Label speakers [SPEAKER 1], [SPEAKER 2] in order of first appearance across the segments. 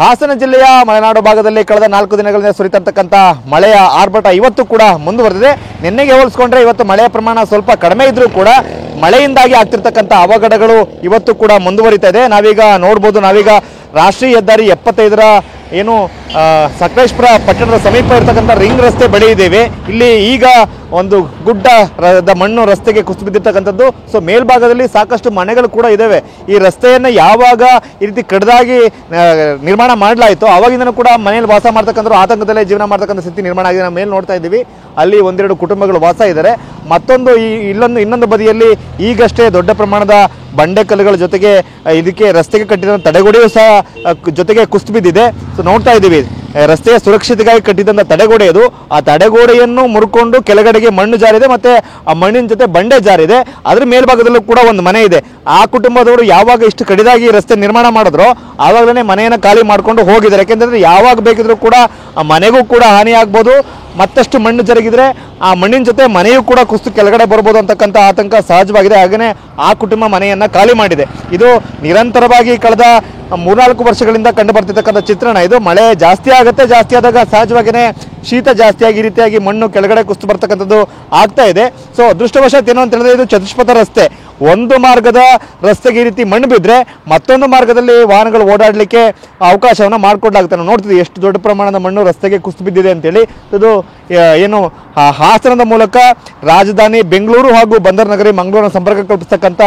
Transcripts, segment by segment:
[SPEAKER 1] ಹಾಸನ ಜಿಲ್ಲೆಯ ಮಲೆನಾಡು ಭಾಗದಲ್ಲಿ ಕಳೆದ 4 ದಿನಗಳಿಂದ ಸುರಿತಿರ್ತಕ್ಕಂಥ ಮಳೆಯ ಆರ್ಭಟ ಇವತ್ತು ಕೂಡ ಮುಂದುವರೆದಿದೆ. ನಿನ್ನೆಗೆ ಹೋಲಿಸಿಕೊಂಡ್ರೆ ಇವತ್ತು ಮಳೆಯ ಪ್ರಮಾಣ ಸ್ವಲ್ಪ ಕಡಿಮೆ ಇದ್ರೂ ಕೂಡ ಮಳೆಯಿಂದಾಗಿ ಆಗ್ತಿರ್ತಕ್ಕಂಥ ಅವಘಡಗಳು ಇವತ್ತು ಕೂಡ ಮುಂದುವರಿತಾ ಇದೆ. ನಾವೀಗ ನೋಡ್ಬೋದು, ನಾವೀಗ ರಾಷ್ಟ್ರೀಯ ಹೆದ್ದಾರಿ 75ರ ಏನು ಸಕಲೇಶಪುರ ಪಟ್ಟಣದ ಸಮೀಪ ಇರತಕ್ಕಂಥ ರಿಂಗ್ ರಸ್ತೆ ಬಳಿ ಇದ್ದೇವೆ. ಇಲ್ಲಿ ಈಗ ಒಂದು ಗುಡ್ಡದ ಮಣ್ಣು ರಸ್ತೆಗೆ ಕುಸಿದು ಬಿದ್ದಿರ್ತಕ್ಕಂಥದ್ದು. ಸೊ ಮೇಲ್ಭಾಗದಲ್ಲಿ ಸಾಕಷ್ಟು ಮನೆಗಳು ಕೂಡ ಇದ್ದಾವೆ. ಈ ರಸ್ತೆಯನ್ನು ಯಾವಾಗ ಈ ರೀತಿ ಕಡ್ದಾಗಿ ನಿರ್ಮಾಣ ಮಾಡಲಾಯಿತು ಆವಾಗಿಂದನೂ ಕೂಡ ಮನೆಯಲ್ಲಿ ವಾಸ ಮಾಡ್ತಕ್ಕಂಥ ಆತಂಕದಲ್ಲೇ ಜೀವನ ಮಾಡ್ತಕ್ಕಂಥ ಸ್ಥಿತಿ ನಿರ್ಮಾಣ ಆಗಿದೆ. ನಾವು ಮೇಲೆ ನೋಡ್ತಾ ಇದ್ದೀವಿ, ಅಲ್ಲಿ ಒಂದೆರಡು ಕುಟುಂಬಗಳು ವಾಸ ಇದ್ದಾರೆ. ಮತ್ತೊಂದು ಇನ್ನೊಂದು ಬದಿಯಲ್ಲಿ ಈಗಷ್ಟೇ ದೊಡ್ಡ ಪ್ರಮಾಣದ ಬಂಡೆಕಲ್ಲುಗಳ ಜೊತೆಗೆ ಇದಕ್ಕೆ ರಸ್ತೆಗೆ ಕಟ್ಟಿದ ತಡೆಗೋಡೆಯೂ ಸಹ ಜೊತೆಗೆ ಕುಸಿದು ಬಿದ್ದಿದೆ. ಸೊ ನೋಡ್ತಾ ಇದ್ದೀವಿ, ರಸ್ತೆಯ ಸುರಕ್ಷತೆಗಾಗಿ ಕಟ್ಟಿದಂಥ ತಡೆಗೋಡೆ ಇದು. ಆ ತಡೆಗೋಡೆಯನ್ನು ಮುರ್ಕೊಂಡು ಕೆಳಗಡೆಗೆ ಮಣ್ಣು ಜಾರಿದೆ, ಮತ್ತೆ ಆ ಮಣ್ಣಿನ ಜೊತೆ ಬಂಡೆ ಜಾರಿದೆ. ಅದ್ರ ಮೇಲ್ಭಾಗದಲ್ಲೂ ಕೂಡ ಒಂದು ಮನೆ ಇದೆ. ಆ ಕುಟುಂಬದವರು ಯಾವಾಗ ಇಷ್ಟು ಕಡಿದಾಗಿ ರಸ್ತೆ ನಿರ್ಮಾಣ ಮಾಡಿದ್ರೋ ಆವಾಗಲೇ ಮನೆಯನ್ನು ಖಾಲಿ ಮಾಡ್ಕೊಂಡು ಹೋಗಿದ್ದಾರೆ. ಯಾಕೆಂತಂದ್ರೆ ಯಾವಾಗ ಬೇಕಿದ್ರೂ ಕೂಡ ಆ ಮನೆಗೂ ಕೂಡ ಹಾನಿ ಆಗ್ಬೋದು, ಮತ್ತಷ್ಟು ಮಣ್ಣು ಜರುಗಿದ್ರೆ ಆ ಮಣ್ಣಿನ ಜೊತೆ ಮನೆಯೂ ಕೂಡ ಕುಸಿದು ಕೆಳಗಡೆ ಬರ್ಬೋದು ಅಂತಕ್ಕಂಥ ಆತಂಕ ಸಹಜವಾಗಿದೆ. ಹಾಗೆಯೇ ಆ ಕುಟುಂಬ ಮನೆಯನ್ನು ಖಾಲಿ ಮಾಡಿದೆ. ಇದು ನಿರಂತರವಾಗಿ ಕಳೆದ 3-4 ವರ್ಷಗಳಿಂದ ಕಂಡು ಬರ್ತಿರ್ತಕ್ಕಂಥ ಚಿತ್ರಣ ಇದು. ಮಳೆ ಜಾಸ್ತಿ ಆಗುತ್ತೆ, ಜಾಸ್ತಿ ಆದಾಗ ಸಹಜವಾಗಿಯೇ ಶೀತ ಜಾಸ್ತಿಯಾಗಿ ಈ ರೀತಿಯಾಗಿ ಮಣ್ಣು ಕೆಳಗಡೆ ಕುಸಿದು ಬರ್ತಕ್ಕಂಥದ್ದು ಆಗ್ತಾ ಇದೆ. ಸೊ ಅದೃಷ್ಟವಶಾತ್ ಏನು ಅಂತ ಹೇಳಿದ್ರೆ ಇದು ಚತುಷ್ಪಥ ರಸ್ತೆ. ಒಂದು ಮಾರ್ಗದ ರಸ್ತೆಗೆ ಈ ರೀತಿ ಮಣ್ಣು ಬಿದ್ದರೆ ಮತ್ತೊಂದು ಮಾರ್ಗದಲ್ಲಿ ವಾಹನಗಳು ಓಡಾಡಲಿಕ್ಕೆ ಅವಕಾಶವನ್ನು ಮಾಡಿಕೊಡ್ಲಾಗುತ್ತೆ. ನಾವು ನೋಡ್ತೀವಿ ಎಷ್ಟು ದೊಡ್ಡ ಪ್ರಮಾಣದ ಮಣ್ಣು ರಸ್ತೆಗೆ ಕುಸಿದು ಬಿದ್ದಿದೆ ಅಂತೇಳಿ. ಇದು ಏನು ಹಾಸನದ ಮೂಲಕ ರಾಜಧಾನಿ ಬೆಂಗಳೂರು ಹಾಗೂ ಬಂದರ್ ನಗರಿ ಮಂಗಳೂರಿನ ಸಂಪರ್ಕ ಕಲ್ಪಿಸ್ತಕ್ಕಂಥ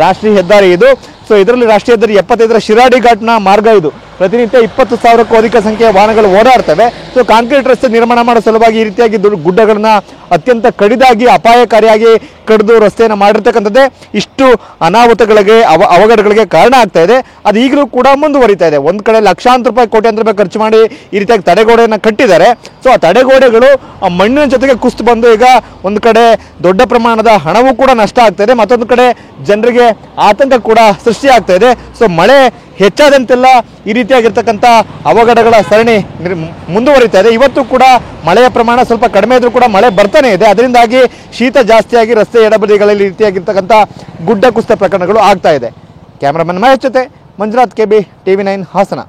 [SPEAKER 1] ರಾಷ್ಟ್ರೀಯ ಹೆದ್ದಾರಿ ಇದು. ಸೊ ಇದರಲ್ಲಿ ರಾಷ್ಟ್ರೀಯ ಹೆದ್ದಾರಿ 75ರ ಶಿರಾಡಿ ಘಾಟ್ನ ಮಾರ್ಗ ಇದು. ಪ್ರತಿನಿತ್ಯ 20,000ಕ್ಕೂ ಅಧಿಕ ಸಂಖ್ಯೆಯ ವಾಹನಗಳು ಓಡಾಡ್ತವೆ. ಸೊ ಕಾಂಕ್ರೀಟ್ ರಸ್ತೆ ನಿರ್ಮಾಣ ಮಾಡೋ ಸಲುವಾಗಿ ಈ ರೀತಿಯಾಗಿ ಗುಡ್ಡಗಳನ್ನ ಅತ್ಯಂತ ಕಡಿದಾಗಿ ಅಪಾಯಕಾರಿಯಾಗಿ ಕಡಿದು ರಸ್ತೆಯನ್ನು ಮಾಡಿರ್ತಕ್ಕಂಥದ್ದೇ ಇಷ್ಟು ಅನಾಹುತಗಳಿಗೆ ಅವಘಡಗಳಿಗೆ ಕಾರಣ ಆಗ್ತಾ ಇದೆ. ಅದು ಈಗಲೂ ಕೂಡ ಮುಂದುವರಿತಾ ಇದೆ. ಒಂದು ಕಡೆ ಲಕ್ಷಾಂತರ ರೂಪಾಯಿ, ಕೋಟ್ಯಾಂತರ ರೂಪಾಯಿ ಖರ್ಚು ಮಾಡಿ ಈ ರೀತಿಯಾಗಿ ತಡೆಗೋಡೆಯನ್ನು ಕಟ್ಟಿದ್ದಾರೆ. ಸೊ ಆ ತಡೆಗೋಡೆಗಳು ಆ ಮಣ್ಣಿನ ಜೊತೆಗೆ ಕುಸಿದು ಬಂದು ಈಗ ಒಂದು ಕಡೆ ದೊಡ್ಡ ಪ್ರಮಾಣದ ಹಣವೂ ಕೂಡ ನಷ್ಟ ಆಗ್ತಾ ಇದೆ, ಮತ್ತೊಂದು ಕಡೆ ಜನರಿಗೆ ಆತಂಕ ಕೂಡ ಸೃಷ್ಟಿ ಆಗ್ತಾ ಇದೆ. ಸೊ ಮಳೆ ಹೆಚ್ಚಾದಂತೆಲ್ಲ ಈ ರೀತಿಯಾಗಿರ್ತಕ್ಕಂಥ ಅವಘಡಗಳ ಸರಣಿ ಮುಂದುವರಿತಾ ಇದೆ. ಇವತ್ತು ಕೂಡ ಮಳೆಯ ಪ್ರಮಾಣ ಸ್ವಲ್ಪ ಕಡಿಮೆ ಇದ್ರೂ ಕೂಡ ಮಳೆ ಬರ್ತಾನೆ ಇದೆ. ಅದರಿಂದಾಗಿ ಶೀತ ಜಾಸ್ತಿಯಾಗಿ ರಸ್ತೆ ಎಡಬದಿಗಳಲ್ಲಿ ರೀತಿಯಾಗಿರ್ತಕ್ಕಂಥ ಗುಡ್ಡ ಕುಸಿತ ಪ್ರಕರಣಗಳು ಆಗ್ತಾ ಇದೆ. ಕ್ಯಾಮರಾಮನ್ ಮಹೇಶ್ ಜೊತೆ ಮಂಜುನಾಥ್, KB, TV9 ಹಾಸನ.